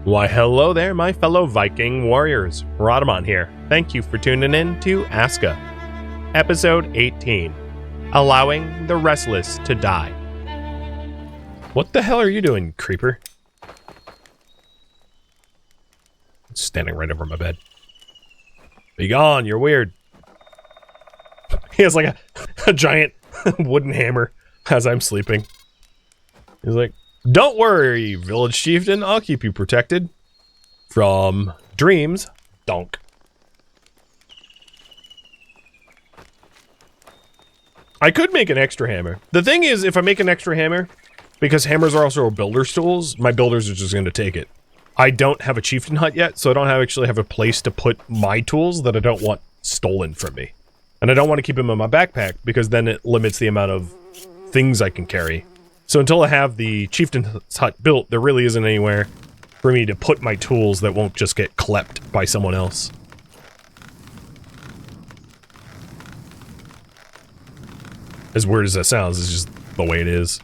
Why hello there, my fellow Viking warriors. Rhadamant here. Thank you for tuning in to ASKA. Episode 18. Allowing the Restless to Die. What the hell are you doing, creeper? It's standing right over my bed. Be gone, you're weird. He has like a giant wooden hammer as I'm sleeping. He's like, don't worry, village chieftain, I'll keep you protected from dreams. Donk. I could make an extra hammer. The thing is, if I make an extra hammer, because hammers are also builder's tools, my builders are just going to take it. I don't have a chieftain hut yet, so I don't actually have a place to put my tools that I don't want stolen from me. And I don't want to keep them in my backpack, because then it limits the amount of things I can carry. So until I have the chieftain's hut built, there really isn't anywhere for me to put my tools that won't just get clept by someone else. As weird as that sounds, it's just the way it is.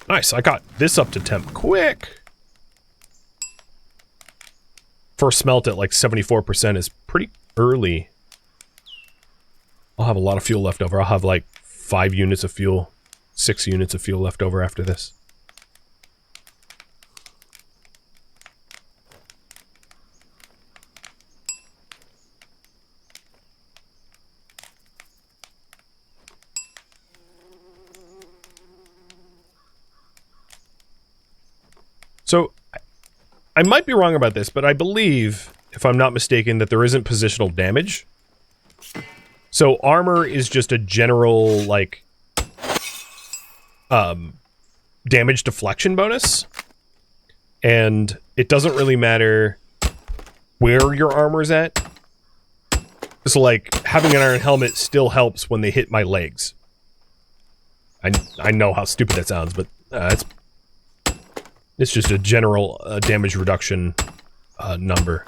Nice, I got this up to temp quick. First smelt at like 74% is pretty early. I'll have a lot of fuel left over. I'll have like 5 units of fuel, 6 units of fuel left over after this. So, I might be wrong about this, but I believe, if I'm not mistaken, that there isn't positional damage. So armor is just a general, like, damage deflection bonus. And it doesn't really matter where your armor's at. So, like, having an iron helmet still helps when they hit my legs. I know how stupid that sounds, but it's just a general damage reduction number.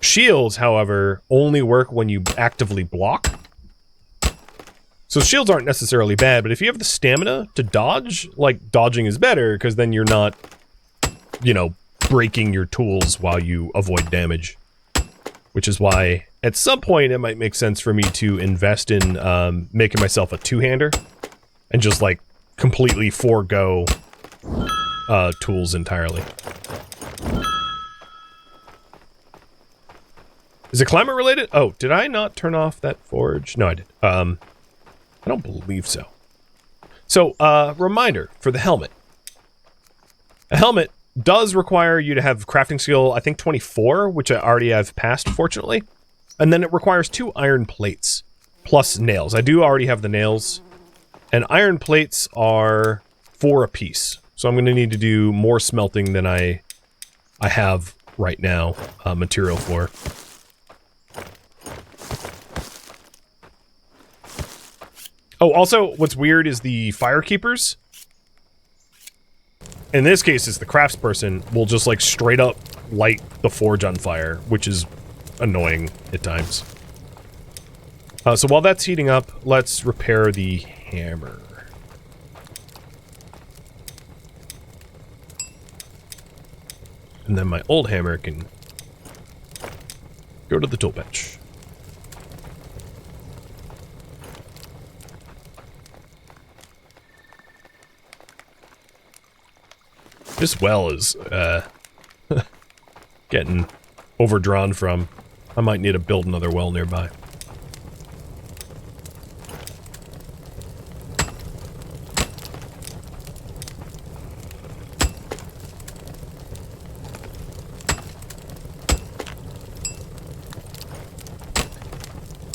Shields, however, only work when you actively block. So shields aren't necessarily bad, but if you have the stamina to dodge, like, dodging is better, because then you're not, you know, breaking your tools while you avoid damage. Which is why, at some point, it might make sense for me to invest in making myself a two-hander, and just, like, completely forego tools entirely. Is it climate related? Oh, did I not turn off that forge? No, I did. I don't believe so. So, reminder for the helmet. A helmet does require you to have crafting skill, I think 24, which I already have passed, fortunately. And then it requires 2 iron plates, plus nails. I do already have the nails. And iron plates are 4 apiece. So I'm going to need to do more smelting than I have right now material for. Oh, also, what's weird is the firekeepers. In this case, it's the craftsperson will just, like, straight up light the forge on fire, which is annoying at times. So while that's heating up, let's repair the hammer. And then my old hammer can go to the tool bench. This well is, getting overdrawn from. I might need to build another well nearby.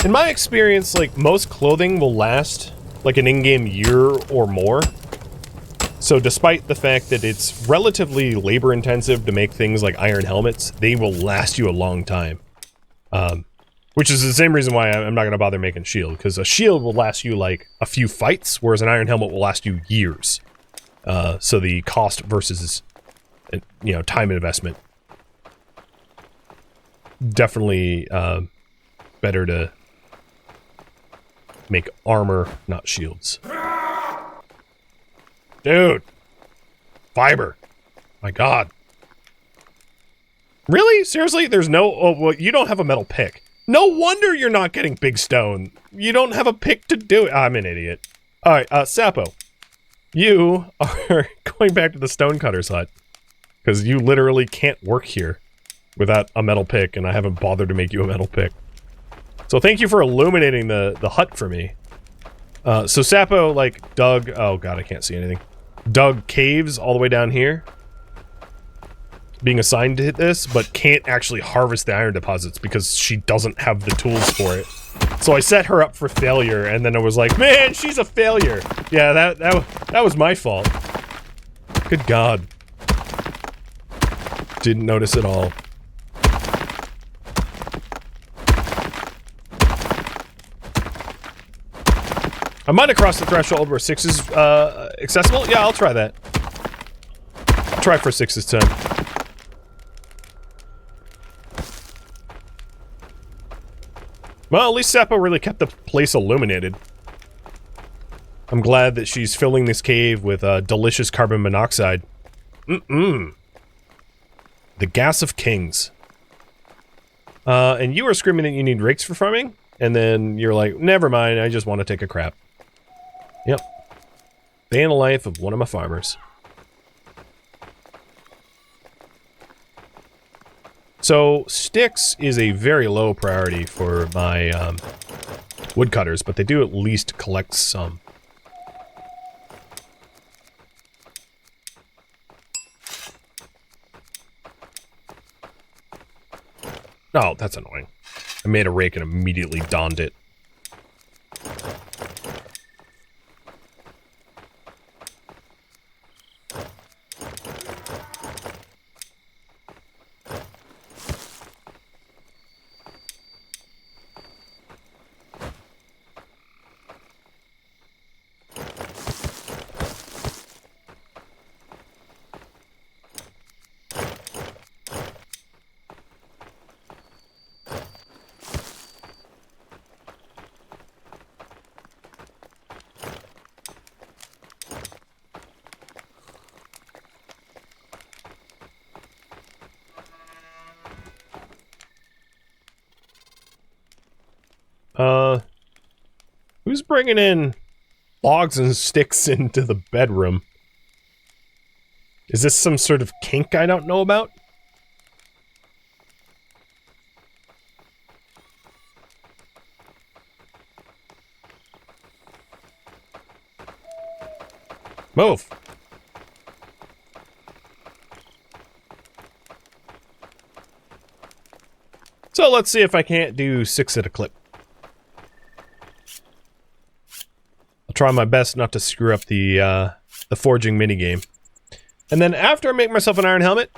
In my experience, like, most clothing will last, like, an in-game year or more. So despite the fact that it's relatively labor-intensive to make things like iron helmets, they will last you a long time. Which is the same reason why I'm not going to bother making a shield, because a shield will last you, like, a few fights, whereas an iron helmet will last you years. So the cost versus, you know, time investment. Definitely, better to make armor, not shields. Dude! Fiber! My god. Really? Seriously? There's no... Oh, well, you don't have a metal pick. No wonder you're not getting big stone. You don't have a pick to do it. I'm an idiot. Alright, Sapo. You are going back to the stonecutter's hut. Because you literally can't work here without a metal pick, and I haven't bothered to make you a metal pick. So thank you for illuminating the hut for me. So Sapo, like, dug... Oh god, I can't see anything. Dug caves all the way down here. Being assigned to hit this, but can't actually harvest the iron deposits because she doesn't have the tools for it. So I set her up for failure, and then I was like, man, she's a failure! Yeah, that was my fault. Good god. Didn't notice at all. I might have crossed the threshold where 6 is accessible. Yeah, I'll try that. I'll try for 6 this time. Well, at least Sapo really kept the place illuminated. I'm glad that she's filling this cave with delicious carbon monoxide. The gas of kings. And you were screaming that you need rakes for farming? And then you're like, never mind, I just want to take a crap. Yep. Day in the life of one of my farmers. So, sticks is a very low priority for my woodcutters, but they do at least collect some. Oh, that's annoying. I made a rake and immediately donned it. Who's bringing in logs and sticks into the bedroom? Is this some sort of kink I don't know about? Move! So let's see if I can't do 6 at a clip. I'll try my best not to screw up the forging minigame. And then after I make myself an iron helmet,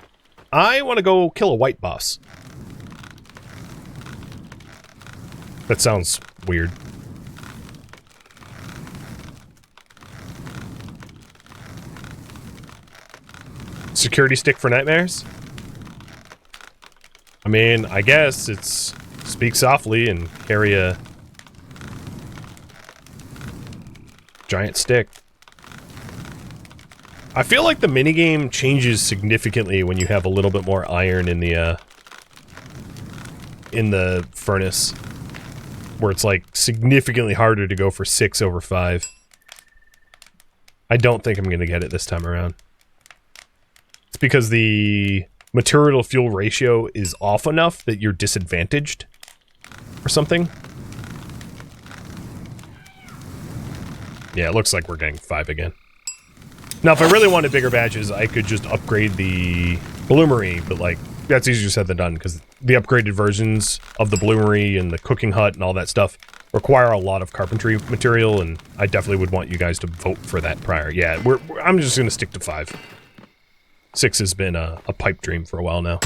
I want to go kill a white boss. That sounds weird. Security stick for nightmares? I mean, I guess it's speak softly and carry a giant stick. I feel like the minigame changes significantly when you have a little bit more iron in the furnace. Where it's like significantly harder to go for 6 over 5. I don't think I'm gonna get it this time around. It's because the material to fuel ratio is off enough that you're disadvantaged or something. Yeah, it looks like we're getting 5 again. Now, if I really wanted bigger badges, I could just upgrade the bloomery, but like, that's easier said than done, because the upgraded versions of the bloomery and the cooking hut and all that stuff require a lot of carpentry material, and I definitely would want you guys to vote for that prior. Yeah, I'm just gonna stick to 5. 6 has been a pipe dream for a while now.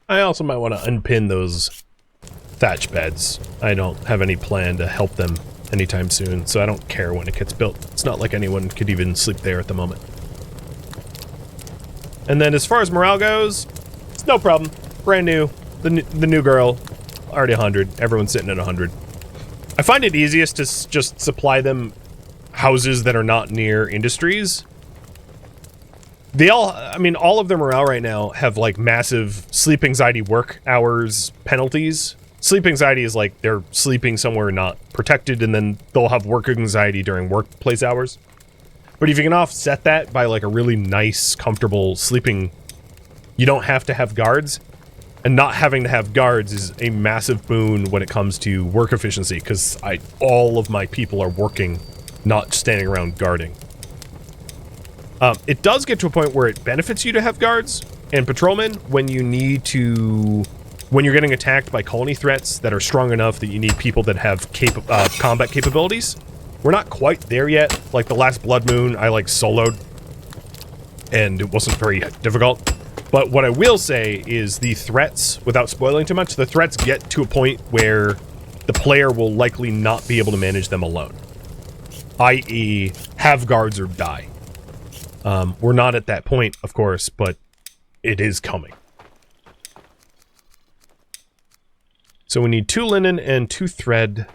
I also might want to unpin those thatch beds. I don't have any plan to help them anytime soon, so I don't care when it gets built. It's not like anyone could even sleep there at the moment. And then as far as morale goes, it's no problem. Brand new. The new girl, already 100. Everyone's sitting at 100. I find it easiest to just supply them houses that are not near industries. They all, I mean, all of their morale right now have, like, massive sleep anxiety work hours penalties. Sleep anxiety is like they're sleeping somewhere not protected, and then they'll have work anxiety during workplace hours. But if you can offset that by, like, a really nice, comfortable sleeping, you don't have to have guards. And not having to have guards is a massive boon when it comes to work efficiency, because all of my people are working, not standing around guarding. It does get to a point where it benefits you to have guards and patrolmen when you need to... when you're getting attacked by colony threats that are strong enough that you need people that have combat capabilities. We're not quite there yet. Like, the last Blood Moon, I, like, soloed, and it wasn't very difficult. But what I will say is the threats, without spoiling too much, the threats get to a point where the player will likely not be able to manage them alone. I.e., have guards or die. We're not at that point, of course, but it is coming. So we need 2 linen and 2 thread.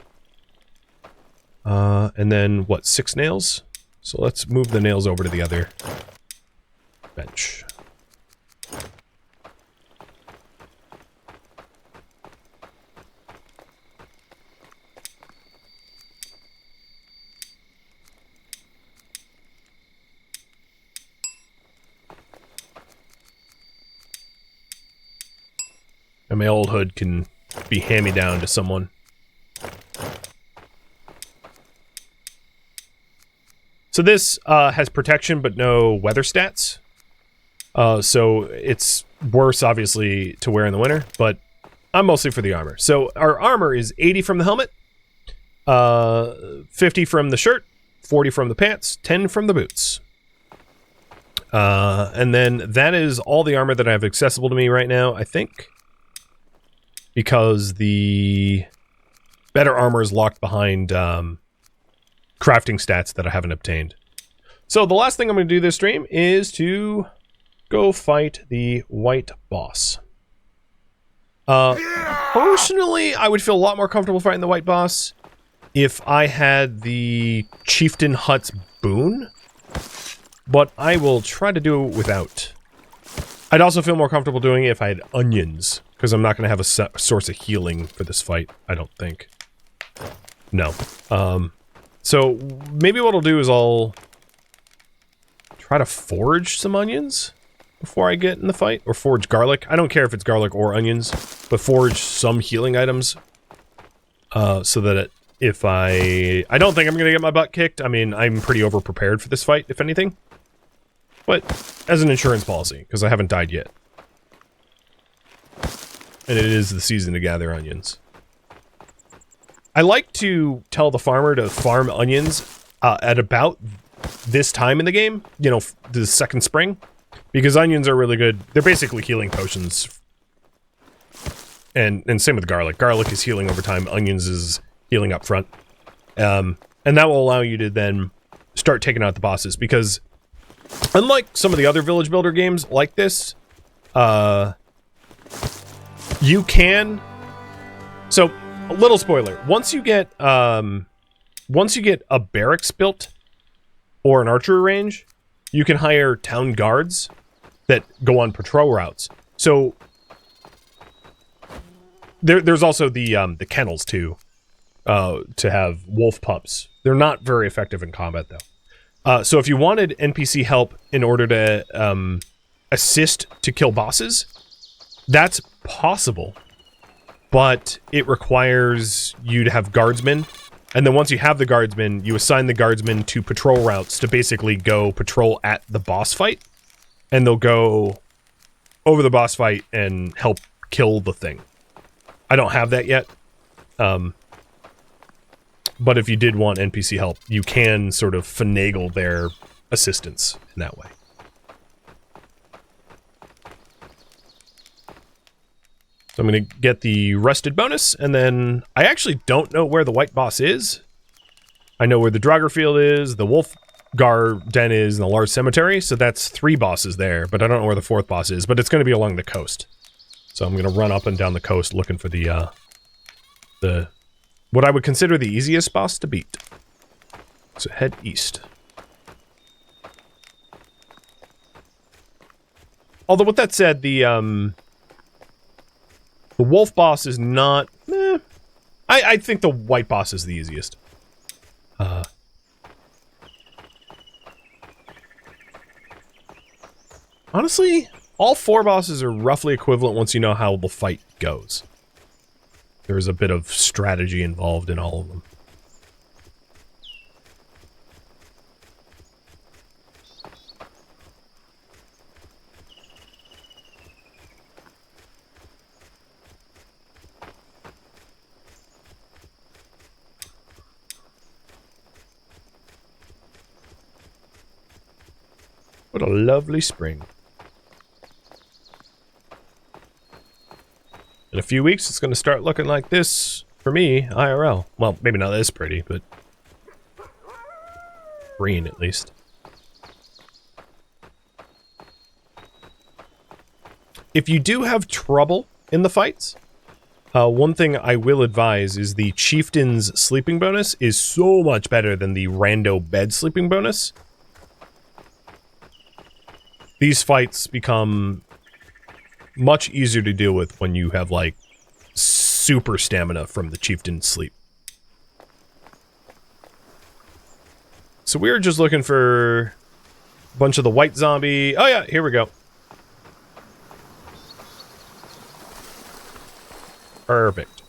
And then, what, 6 nails? So let's move the nails over to the other bench. And my old hood can be hand-me-down to someone. So this has protection but no weather stats. So it's worse, obviously, to wear in the winter, but I'm mostly for the armor. So our armor is 80 from the helmet, 50 from the shirt, 40 from the pants, 10 from the boots. And then that is all the armor that I have accessible to me right now, I think. Because the better armor is locked behind crafting stats that I haven't obtained. So the last thing I'm going to do this stream is to go fight the white boss. Personally, I would feel a lot more comfortable fighting the white boss if I had the Chieftain Hut's boon, but I will try to do it without. I'd also feel more comfortable doing it if I had onions, because I'm not going to have a source of healing for this fight, I don't think. No. So maybe what I'll do is I'll try to forge some onions before I get in the fight, or forge garlic. I don't care if it's garlic or onions, but forge some healing items, so that if I don't think I'm going to get my butt kicked. I mean, I'm pretty over-prepared for this fight, if anything. But as an insurance policy, because I haven't died yet. And it is the season to gather onions. I like to tell the farmer to farm onions at about this time in the game, you know, the second spring, because onions are really good. They're basically healing potions. And same with garlic. Garlic is healing over time. Onions is healing up front. And that will allow you to then start taking out the bosses, because unlike some of the other village builder games like this, you can... So, a little spoiler. Once you get a barracks built, or an archery range, you can hire town guards that go on patrol routes. So, there's also the kennels, too, to have wolf pups. They're not very effective in combat, though. So if you wanted NPC help in order to assist to kill bosses, that's possible. But it requires you to have guardsmen. And then once you have the guardsmen, you assign the guardsmen to patrol routes to basically go patrol at the boss fight. And they'll go over the boss fight and help kill the thing. I don't have that yet. But if you did want NPC help, you can sort of finagle their assistance in that way. So I'm going to get the rested bonus, and then I actually don't know where the white boss is. I know where the Draugr field is, the Wolfgar den is, and the large cemetery, so that's 3 bosses there, but I don't know where the 4th boss is, but it's going to be along the coast. So I'm going to run up and down the coast looking for the what I would consider the easiest boss to beat. So head east. Although with that said, the wolf boss is not... I think the white boss is the easiest. Honestly, all 4 bosses are roughly equivalent once you know how the fight goes. There's a bit of strategy involved in all of them. What a lovely spring. In a few weeks, it's going to start looking like this for me, IRL. Well, maybe not this pretty, but green at least. If you do have trouble in the fights, one thing I will advise is the Chieftain's sleeping bonus is so much better than the rando bed sleeping bonus. These fights become much easier to deal with when you have, like, super stamina from the Chieftain's sleep. So we're just looking for a bunch of the white zombie... Oh yeah, here we go. Perfect.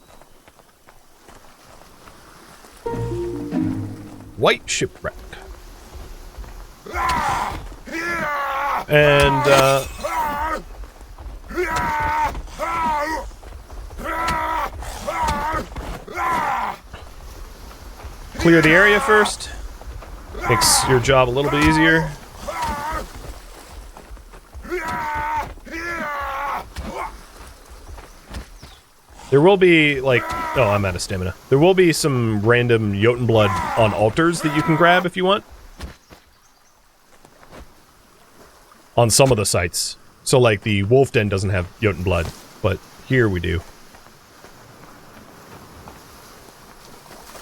White shipwreck. And, clear the area first. Makes your job a little bit easier. There will be, like... Oh, I'm out of stamina. There will be some random Jotun blood on altars that you can grab if you want. On some of the sites. So, like, the Wolf Den doesn't have Jotun blood, but here we do.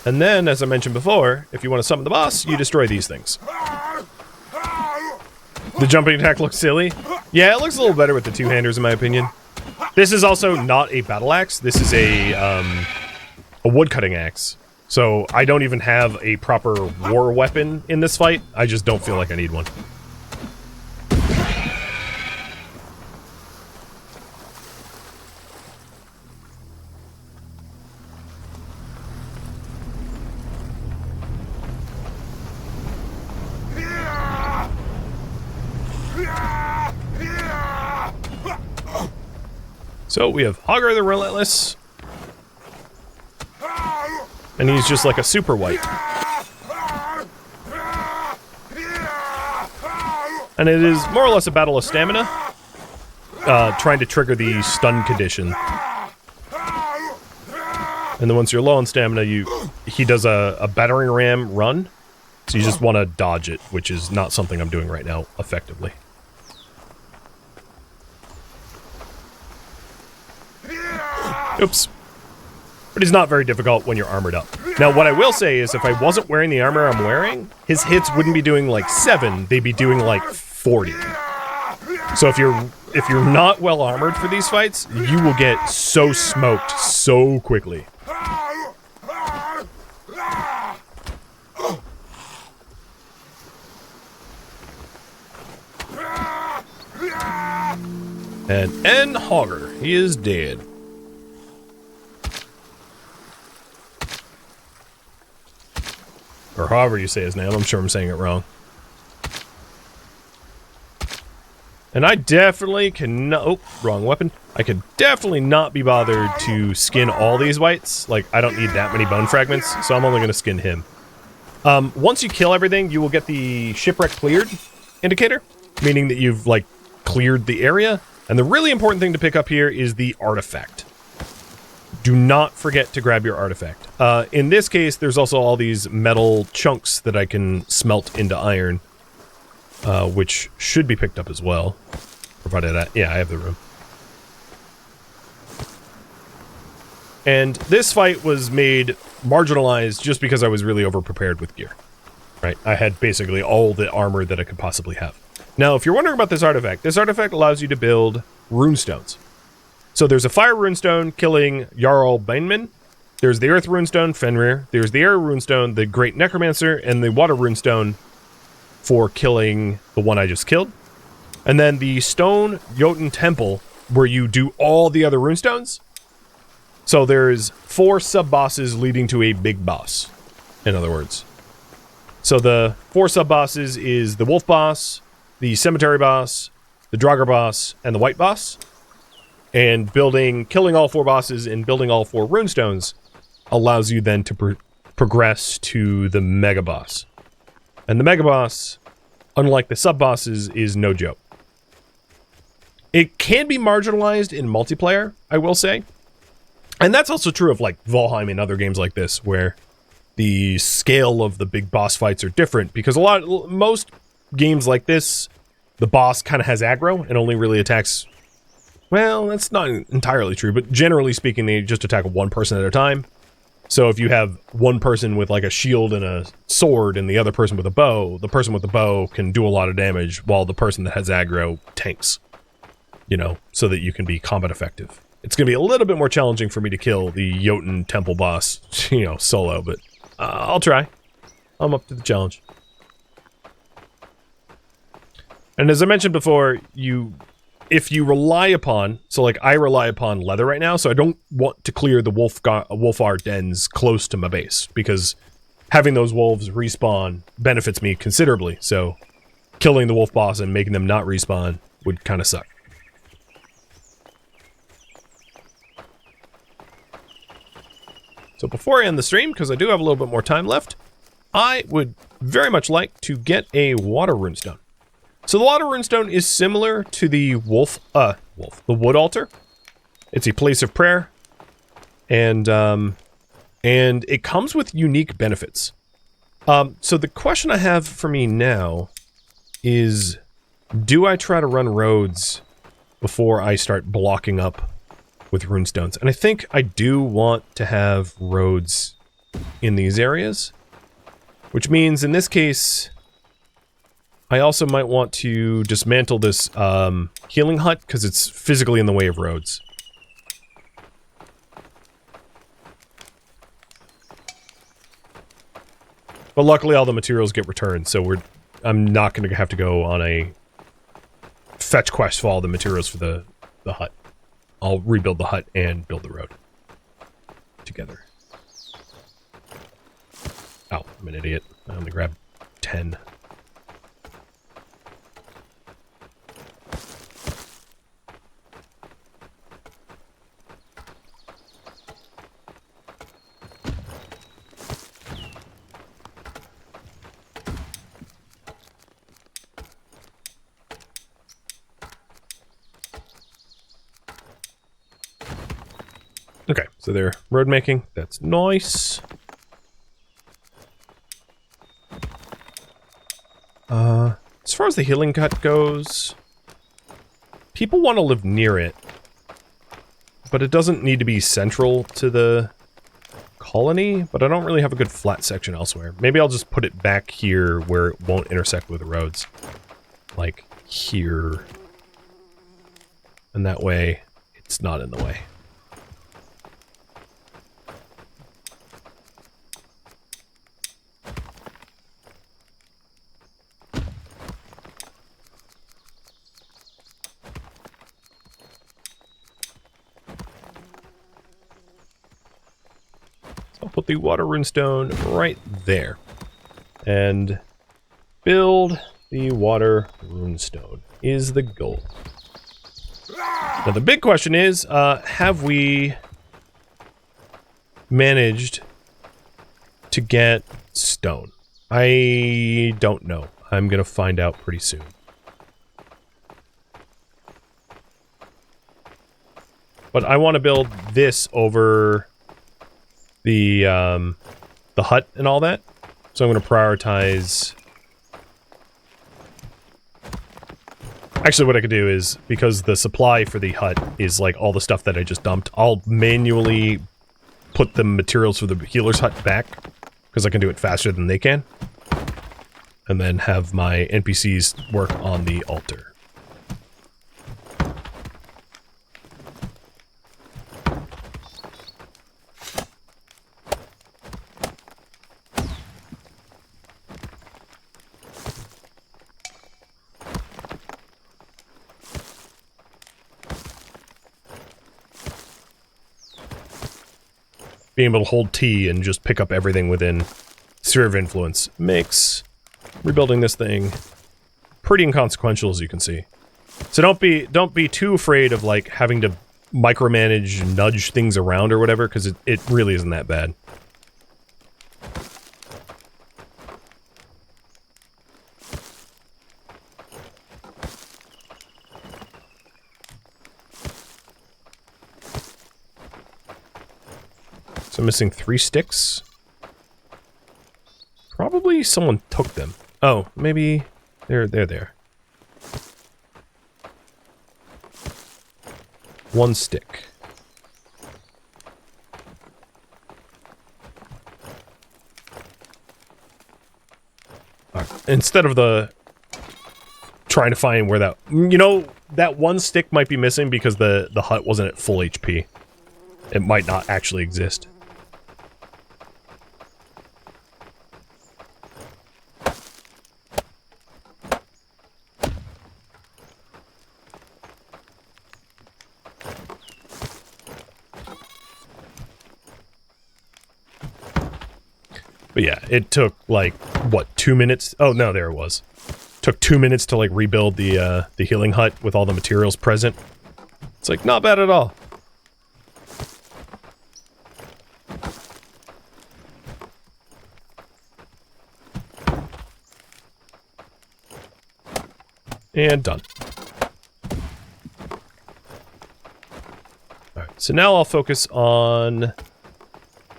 And then, as I mentioned before, if you want to summon the boss, you destroy these things. The jumping attack looks silly. Yeah, it looks a little better with the two-handers, in my opinion. This is also not a battle axe. This is a wood-cutting axe. So, I don't even have a proper war weapon in this fight. I just don't feel like I need one. So we have Hogger the Relentless, and he's just like a super white. And it is more or less a battle of stamina, trying to trigger the stun condition. And then once you're low on stamina, he does a battering ram run, so you just want to dodge it, which is not something I'm doing right now effectively. Oops. But he's not very difficult when you're armored up. Now, what I will say is if I wasn't wearing the armor I'm wearing, his hits wouldn't be doing like 7, they'd be doing like 40. So if you're not well armored for these fights, you will get so smoked so quickly. And N. Hogger, he is dead. Or however you say his name, I'm sure I'm saying it wrong. And I definitely cannot... Oh, wrong weapon. I could definitely not be bothered to skin all these whites. Like, I don't need that many bone fragments, so I'm only going to skin him. Once you kill everything, you will get the shipwreck cleared indicator, meaning that you've, like, cleared the area. And the really important thing to pick up here is the artifact. do not forget to grab your artifact. In this case, there's also all these metal chunks that I can smelt into iron, which should be picked up as well. Provided I have the room. And this fight was made marginalized just because I was really overprepared with gear. Right? I had basically all the armor that I could possibly have. Now, if you're wondering about this artifact allows you to build runestones. So there's a fire runestone killing Jarl Bainman. There's the earth runestone, Fenrir. There's the air runestone, the Great Necromancer, and the water runestone for killing the one I just killed. And then the stone Jotun temple, where you do all the other runestones. So there's 4 sub-bosses leading to a big boss, in other words. So the 4 sub-bosses is the wolf boss, the cemetery boss, the Draugr boss, and the white boss. And killing all 4 bosses and building all 4 runestones allows you then to progress to the mega boss. And the mega boss, unlike the sub-bosses, is no joke. It can be marginalized in multiplayer, I will say. And that's also true of, like, Valheim and other games like this, where the scale of the big boss fights are different. Because most games like this, the boss kind of has aggro and only really attacks... Well, that's not entirely true, but generally speaking, they just attack one person at a time. So if you have one person with, like, a shield and a sword and the other person with a bow, the person with the bow can do a lot of damage while the person that has aggro tanks. You know, so that you can be combat effective. It's going to be a little bit more challenging for me to kill the Jotun temple boss, you know, solo, but I'll try. I'm up to the challenge. And as I mentioned before, if you rely upon, so like I rely upon leather right now, so I don't want to clear the Wolfar dens close to my base, because having those wolves respawn benefits me considerably, so killing the wolf boss and making them not respawn would kind of suck. So before I end the stream, because I do have a little bit more time left, I would very much like to get a water runestone. So the water runestone is similar to the the wood altar. It's a place of prayer, and it comes with unique benefits. So the question I have for me now is, do I try to run roads before I start blocking up with runestones? And I think I do want to have roads in these areas, which means in this case I also might want to dismantle this healing hut because it's physically in the way of roads. But luckily all the materials get returned, so I'm not going to have to go on a fetch quest for all the materials for the hut. I'll rebuild the hut and build the road together. Oh, I'm an idiot. I only grabbed 10. Okay, so they're road making. That's nice. As far as the healing hut goes, people want to live near it, but it doesn't need to be central to the colony, but I don't really have a good flat section elsewhere. Maybe I'll just put it back here where it won't intersect with the roads. Like here. And that way, it's not in the way. I'll put the water runestone right there. And build the water runestone is the goal. Now the big question is, have we managed to get stone? I don't know. I'm gonna find out pretty soon. But I want to build this over the hut and all that. So I'm going to prioritize... Actually, what I could do is, because the supply for the hut is like all the stuff that I just dumped, I'll manually put the materials for the healer's hut back, because I can do it faster than they can. And then have my NPCs work on the altar. Being able to hold T and just pick up everything within sphere of influence makes rebuilding this thing pretty inconsequential, as you can see. So don't be too afraid of like having to micromanage and nudge things around or whatever, because it really isn't that bad. So I'm missing 3 sticks. Probably someone took them. Oh, maybe they're there. 1 stick. Instead of trying to find where that... You know, that 1 stick might be missing because the hut wasn't at full HP. It might not actually exist. But yeah, it took, like, what, 2 minutes? Oh, no, there it was. Took 2 minutes to, like, rebuild the healing hut with all the materials present. It's, like, not bad at all. And done. Alright, so now I'll focus on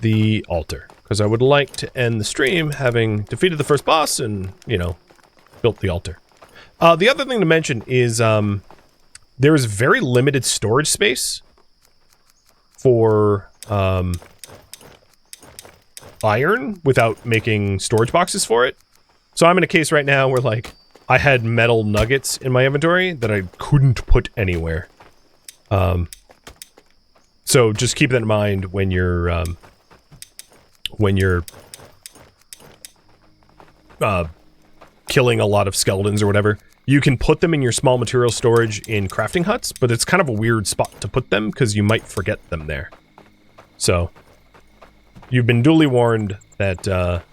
the altar. Because I would like to end the stream having defeated the first boss and, you know, built the altar. The other thing to mention is there is very limited storage space for iron without making storage boxes for it. So I'm in a case right now where, like, I had metal nuggets in my inventory that I couldn't put anywhere. So just keep that in mind when you're killing a lot of skeletons or whatever. You can put them in your small material storage in crafting huts, but it's kind of a weird spot to put them because you might forget them there. So, you've been duly warned that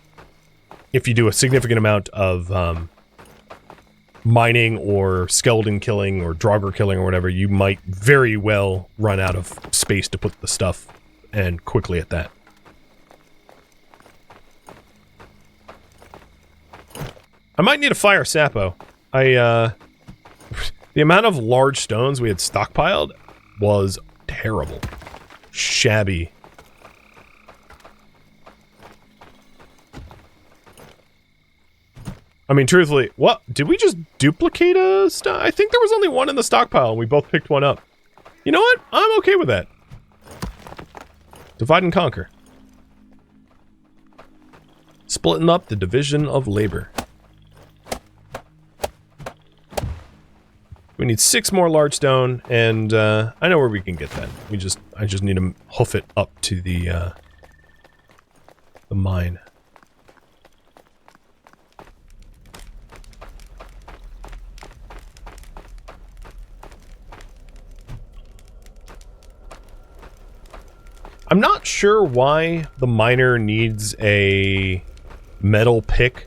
if you do a significant amount of mining or skeleton killing or draugr killing or whatever, you might very well run out of space to put the stuff, and quickly at that. I might need a fire sappo. The amount of large stones we had stockpiled was terrible. Shabby. I mean, truthfully, what? Did we just duplicate a I think there was only one in the stockpile and we both picked one up. You know what? I'm okay with that. Divide and conquer. Splitting up the division of labor. We need 6 more large stone, and I know where we can get that. I just need to hoof it up to the mine. I'm not sure why the miner needs a metal pick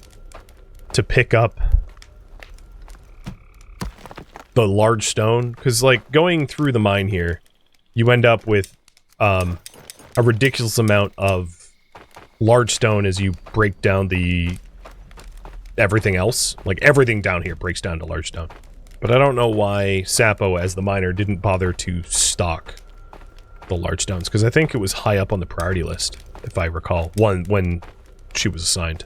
to pick up the large stone, because, like, going through the mine here, you end up with a ridiculous amount of large stone as you break down the everything else. Like, everything down here breaks down to large stone. But I don't know why Sappo, as the miner, didn't bother to stock the large stones, because I think it was high up on the priority list, if I recall, when she was assigned.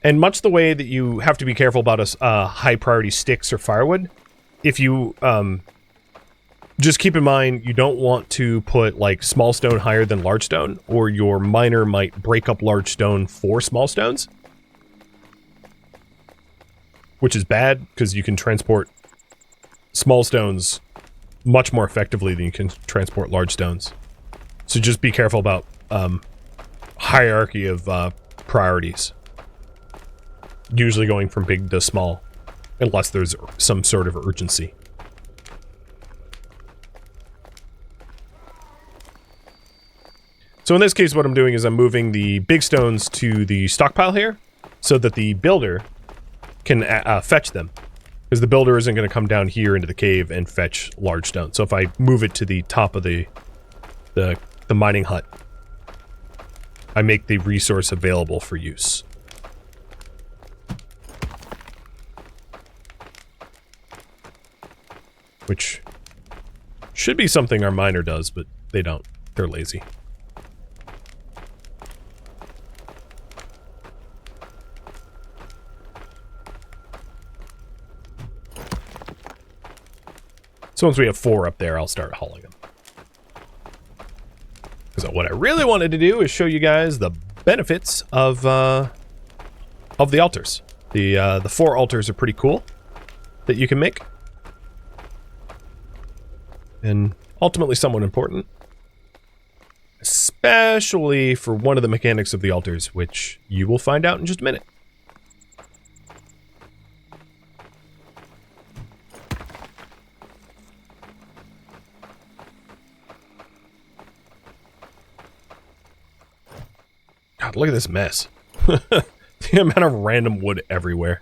And much the way that you have to be careful about high priority sticks or firewood, if you just keep in mind you don't want to put like small stone higher than large stone, or your miner might break up large stone for small stones, which is bad because you can transport small stones much more effectively than you can transport large stones. So just be careful about hierarchy of priorities. Usually going from big to small, unless there's some sort of urgency. So in this case, what I'm doing is I'm moving the big stones to the stockpile here, so that the builder can fetch them. Because the builder isn't going to come down here into the cave and fetch large stones. So if I move it to the top of the mining hut, I make the resource available for use. Which should be something our miner does, but they don't. They're lazy. So once we have 4 up there, I'll start hauling them. Because what I really wanted to do is show you guys the benefits of the altars. The 4 altars are pretty cool that you can make. And ultimately somewhat important. Especially for one of the mechanics of the altars, which you will find out in just a minute. God, look at this mess. The amount of random wood everywhere.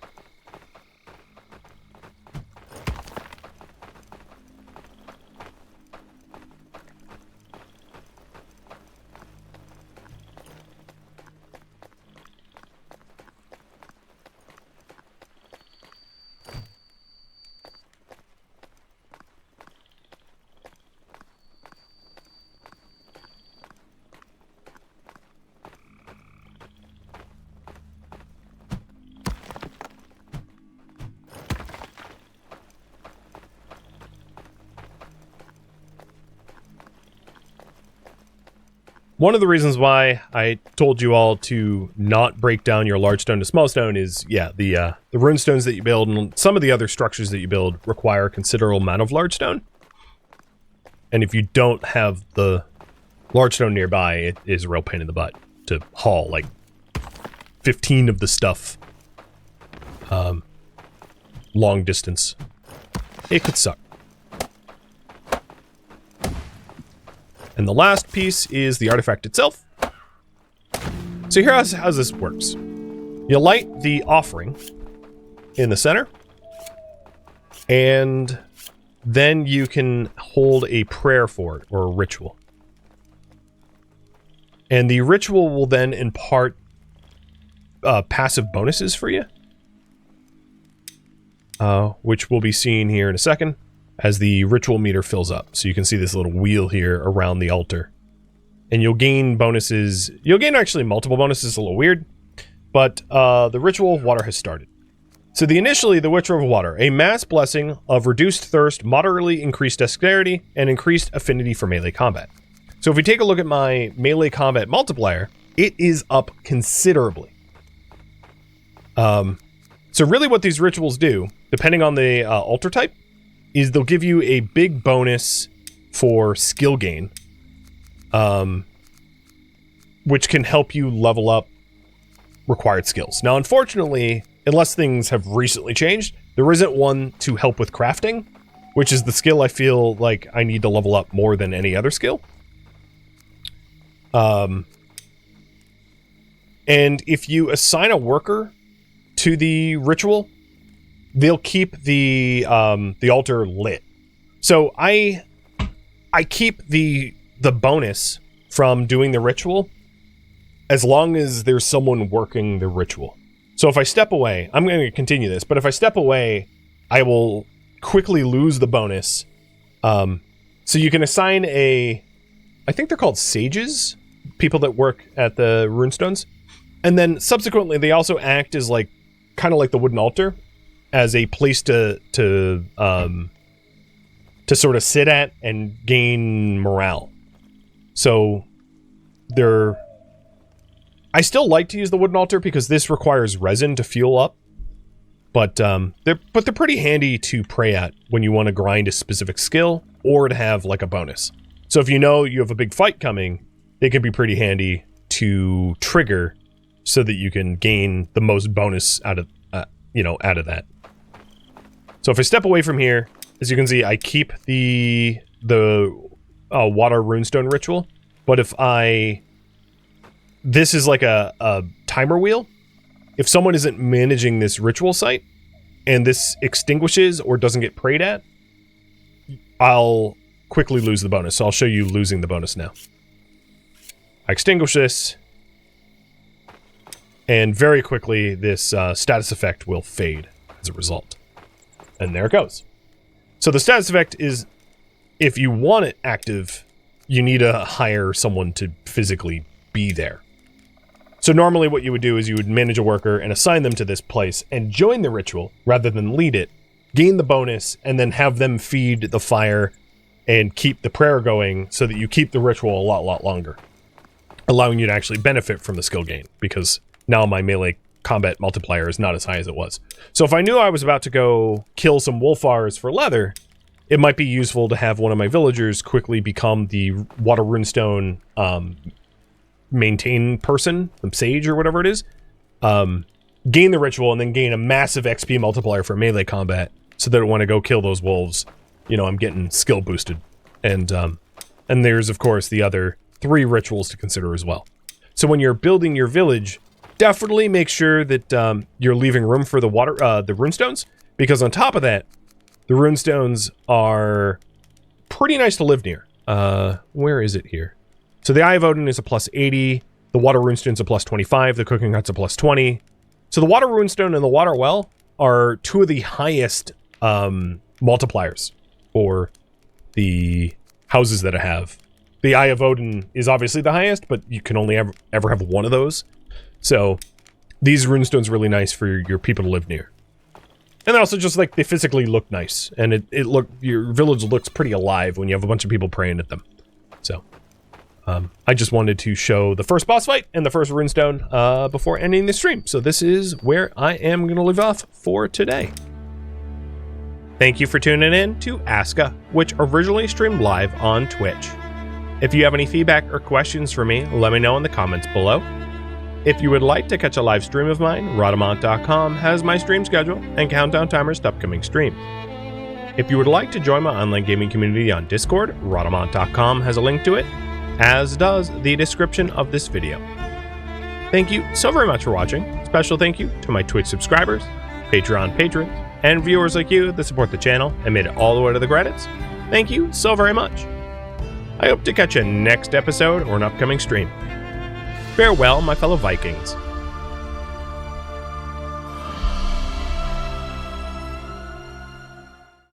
One of the reasons why I told you all to not break down your large stone to small stone is, yeah, the runestones that you build and some of the other structures that you build require a considerable amount of large stone. And if you don't have the large stone nearby, it is a real pain in the butt to haul like 15 of the stuff long distance. It could suck. And the last piece is the artifact itself. So here's how this works. You light the offering in the center, and then you can hold a prayer for it, or a ritual. And the ritual will then impart passive bonuses for you, which will be seen here in a second as the ritual meter fills up. So you can see this little wheel here around the altar. And you'll gain bonuses. You'll gain actually multiple bonuses, a little weird. But the Ritual of Water has started. So initially, the Ritual of Water, a mass blessing of reduced thirst, moderately increased dexterity, and increased affinity for melee combat. So if we take a look at my melee combat multiplier, it is up considerably. So really what these rituals do, depending on the altar type, is they'll give you a big bonus for skill gain, which can help you level up required skills. Now, unfortunately, unless things have recently changed, there isn't one to help with crafting, which is the skill I feel like I need to level up more than any other skill. And if you assign a worker to the ritual, they'll keep the altar lit. So I keep the bonus from doing the ritual as long as there's someone working the ritual. So if I step away, I'm going to continue this, but if I step away, I will quickly lose the bonus. So you can assign I think they're called sages, people that work at the runestones. And then subsequently, they also act as like, kind of like the wooden altar, as a place to sort of sit at and gain morale. So I still like to use the wooden altar because this requires resin to fuel up, but they're pretty handy to pray at when you want to grind a specific skill or to have like a bonus. So if you know you have a big fight coming, they can be pretty handy to trigger so that you can gain the most bonus out of that. So if I step away from here, as you can see, I keep the water runestone ritual, but if this is like a timer wheel. If someone isn't managing this ritual site and this extinguishes or doesn't get prayed at, I'll quickly lose the bonus. So I'll show you losing the bonus now. I extinguish this, and very quickly this status effect will fade as a result. And there it goes. So the status effect is, if you want it active, you need to hire someone to physically be there. So normally what you would do is you would manage a worker and assign them to this place and join the ritual rather than lead it, gain the bonus, and then have them feed the fire and keep the prayer going so that you keep the ritual a lot longer, allowing you to actually benefit from the skill gain, because now my melee combat multiplier is not as high as it was. So if I knew I was about to go kill some wolfars for leather, it might be useful to have one of my villagers quickly become the water runestone maintain person, the sage or whatever it is, gain the ritual, and then gain a massive XP multiplier for melee combat, so that when I go kill those wolves, I'm getting skill boosted. And there's of course the other 3 rituals to consider as well. So when you're building your village, definitely make sure that you're leaving room for the runestones, because on top of that, the runestones are pretty nice to live near. Where is it here? So the Eye of Odin is a plus 80, the Water Runestone's a plus 25, the Cooking Hut's a plus 20. So the Water Runestone and the Water Well are 2 of the highest multipliers for the houses that I have. The Eye of Odin is obviously the highest, but you can only ever have one of those. So these runestones are really nice for your people to live near. And then also just like they physically look nice, and your village looks pretty alive when you have a bunch of people praying at them. So I just wanted to show the first boss fight and the first runestone before ending the stream. So this is where I am going to leave off for today. Thank you for tuning in to ASKA, which originally streamed live on Twitch. If you have any feedback or questions for me, let me know in the comments below. If you would like to catch a live stream of mine, Rhadamant.com has my stream schedule and countdown timers to upcoming streams. If you would like to join my online gaming community on Discord, Rhadamant.com has a link to it, as does the description of this video. Thank you so very much for watching. Special thank you to my Twitch subscribers, Patreon patrons, and viewers like you that support the channel and made it all the way to the credits. Thank you so very much. I hope to catch you next episode or an upcoming stream. Farewell, my fellow Vikings.